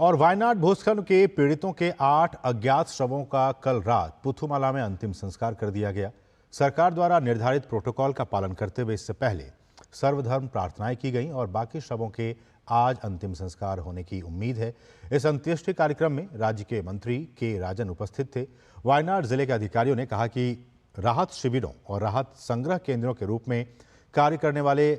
और वायनाड भूस्खलन के पीड़ितों के 8 अज्ञात शवों का कल रात पुथुमाला में अंतिम संस्कार कर दिया गया। सरकार द्वारा निर्धारित प्रोटोकॉल का पालन करते हुए इससे पहले सर्वधर्म प्रार्थनाएं की गईं और बाकी शवों के आज अंतिम संस्कार होने की उम्मीद है। इस अंत्येष्टि कार्यक्रम में राज्य के मंत्री के राजन उपस्थित थे। वायनाड जिले के अधिकारियों ने कहा कि राहत शिविरों और राहत संग्रह केंद्रों के रूप में कार्य करने वाले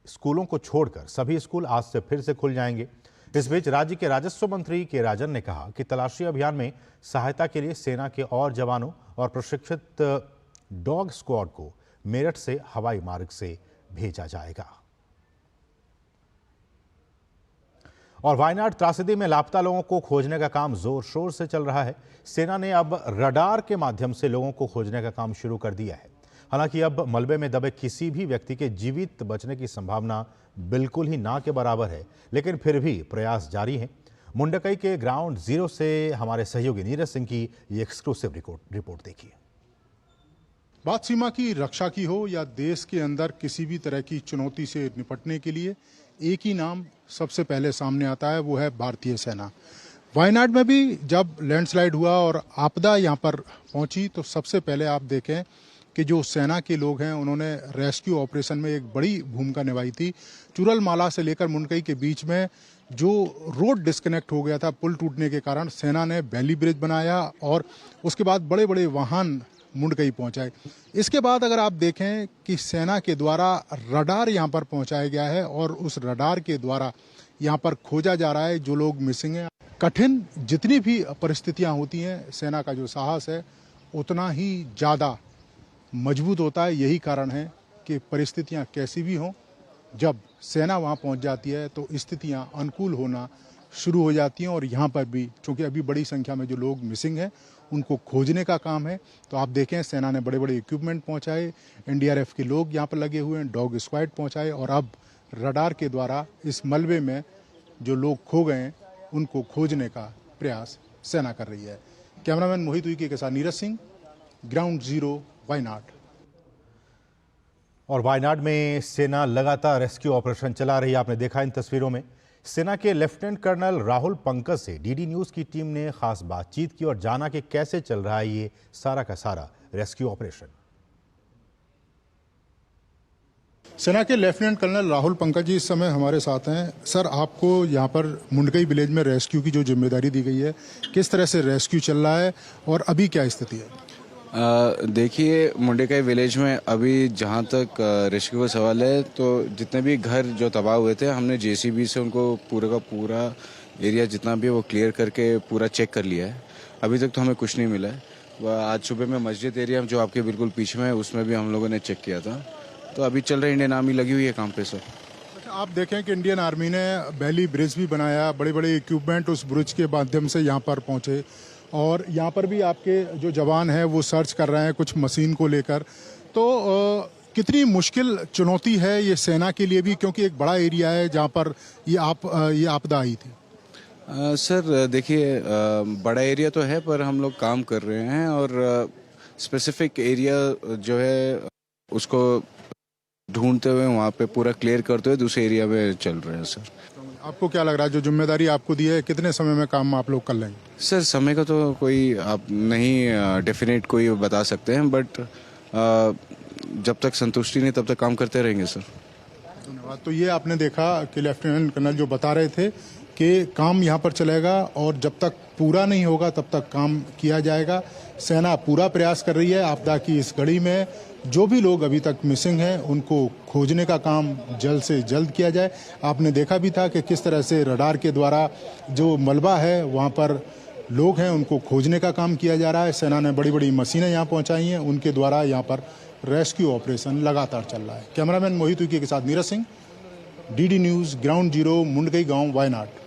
स्कूलों को छोड़कर सभी स्कूल आज से फिर से खुल जाएंगे। इस बीच राज्य के राजस्व मंत्री के राजन ने कहा कि तलाशी अभियान में सहायता के लिए सेना के और जवानों और प्रशिक्षित डॉग स्क्वाड को मेरठ से हवाई मार्ग से भेजा जाएगा। और वायनाड त्रासदी में लापता लोगों को खोजने का काम जोर शोर से चल रहा है। सेना ने अब रडार के माध्यम से लोगों को खोजने का काम शुरू कर दिया है। हालांकि अब मलबे में दबे किसी भी व्यक्ति के जीवित बचने की संभावना बिल्कुल ही ना के बराबर है, लेकिन फिर भी प्रयास जारी हैं। मुंडकई के ग्राउंड जीरो से हमारे सहयोगी नीरज सिंह की ये एक्सक्लूसिव रिपोर्ट देखिए। बात सीमा की रक्षा की हो या देश के अंदर किसी भी तरह की चुनौती से निपटने के लिए एक ही नाम सबसे पहले सामने आता है, वो है भारतीय सेना। वायनाड में भी जब लैंडस्लाइड हुआ और आपदा यहाँ पर पहुंची तो सबसे पहले आप देखें कि जो सेना के लोग हैं उन्होंने रेस्क्यू ऑपरेशन में एक बड़ी भूमिका निभाई थी। चुरलमाला से लेकर मुंडकई के बीच में जो रोड डिस्कनेक्ट हो गया था पुल टूटने के कारण, सेना ने बैली ब्रिज बनाया और उसके बाद बड़े बड़े वाहन मुंडकई पहुंचाए। इसके बाद अगर आप देखें कि सेना के द्वारा रडार यहाँ पर पहुंचाया गया है और उस रडार के द्वारा यहाँ पर खोजा जा रहा है जो लोग मिसिंग हैं। कठिन जितनी भी परिस्थितियाँ होती हैं, सेना का जो साहस है उतना ही ज़्यादा मजबूत होता है। यही कारण है कि परिस्थितियां कैसी भी हों, जब सेना वहां पहुंच जाती है तो स्थितियां अनुकूल होना शुरू हो जाती हैं। और यहां पर भी चूंकि अभी बड़ी संख्या में जो लोग मिसिंग हैं उनको खोजने का काम है, तो आप देखें सेना ने बड़े बड़े इक्विपमेंट पहुंचाए, एनडीआरएफ के लोग यहां पर लगे हुए हैं, डॉग स्क्वाड पहुंचाए और अब रडार के द्वारा इस मलबे में जो लोग खो गए हैं उनको खोजने का प्रयास सेना कर रही है। कैमरामैन मोहित उइके के साथ नीरज सिंह, ग्राउंड जीरो, वायनाड। और वायनाड में सेना लगातार रेस्क्यू ऑपरेशन चला रही है। आपने देखा इन तस्वीरों में सेना के लेफ्टिनेंट कर्नल राहुल पंकज से डीडी न्यूज की टीम ने खास बातचीत की और जाना कि कैसे चल रहा है ये सारा का सारा रेस्क्यू ऑपरेशन। सेना के लेफ्टिनेंट कर्नल राहुल पंकज जी इस समय हमारे साथ हैं। सर, आपको यहाँ पर मुंडकई विलेज में रेस्क्यू की जो जिम्मेदारी दी गई है, किस तरह से रेस्क्यू चल रहा है और अभी क्या स्थिति है? देखिए, मुंडकई विलेज में अभी जहाँ तक रेस्क्यू का सवाल है तो जितने भी घर जो तबाह हुए थे हमने जेसीबी से उनको पूरा का पूरा एरिया जितना भी वो क्लियर करके पूरा चेक कर लिया है। अभी तक तो हमें कुछ नहीं मिला है। आज सुबह में मस्जिद एरिया जो आपके बिल्कुल पीछे में है उसमें भी हम लोगों ने चेक किया था। तो अभी चल रही इंडियन आर्मी लगी हुई है काम पे सर। आप देखें कि इंडियन आर्मी ने बैली ब्रिज भी बनाया, बड़े बड़े इक्विपमेंट उस ब्रिज के माध्यम से यहाँ पर पहुँचे और यहाँ पर भी आपके जो जवान हैं वो सर्च कर रहे हैं कुछ मशीन को लेकर। तो कितनी मुश्किल चुनौती है ये सेना के लिए भी, क्योंकि एक बड़ा एरिया है जहाँ पर ये आपदा आई थी? सर देखिए, बड़ा एरिया तो है पर हम लोग काम कर रहे हैं और स्पेसिफिक एरिया जो है उसको ढूंढते हुए वहाँ पे पूरा क्लियर करते हुए दूसरे एरिया में चल रहे हैं सर। आपको क्या लग रहा है जो जिम्मेदारी आपको दी है, कितने समय में काम आप लोग कर लेंगे? सर, समय का तो कोई आप नहीं डेफिनेट कोई बता सकते हैं, बट जब तक संतुष्टि नहीं तब तक काम करते रहेंगे सर। धन्यवाद। तो ये आपने देखा कि लेफ्टिनेंट कर्नल जो बता रहे थे कि काम यहाँ पर चलेगा और जब तक पूरा नहीं होगा तब तक काम किया जाएगा। सेना पूरा प्रयास कर रही है आपदा की इस घड़ी में जो भी लोग अभी तक मिसिंग हैं उनको खोजने का काम जल्द से जल्द किया जाए। आपने देखा भी था कि किस तरह से रडार के द्वारा जो मलबा है वहाँ पर लोग हैं उनको खोजने का काम किया जा रहा है। सेना ने बड़ी बड़ी मशीनें यहाँ पहुँचाई हैं, उनके द्वारा यहाँ पर रेस्क्यू ऑपरेशन लगातार चल रहा है। कैमरामैन मोहित उइके के साथ Neeraj Singh, DD news, ground zero, Mundakkai गाँव, वायनाड।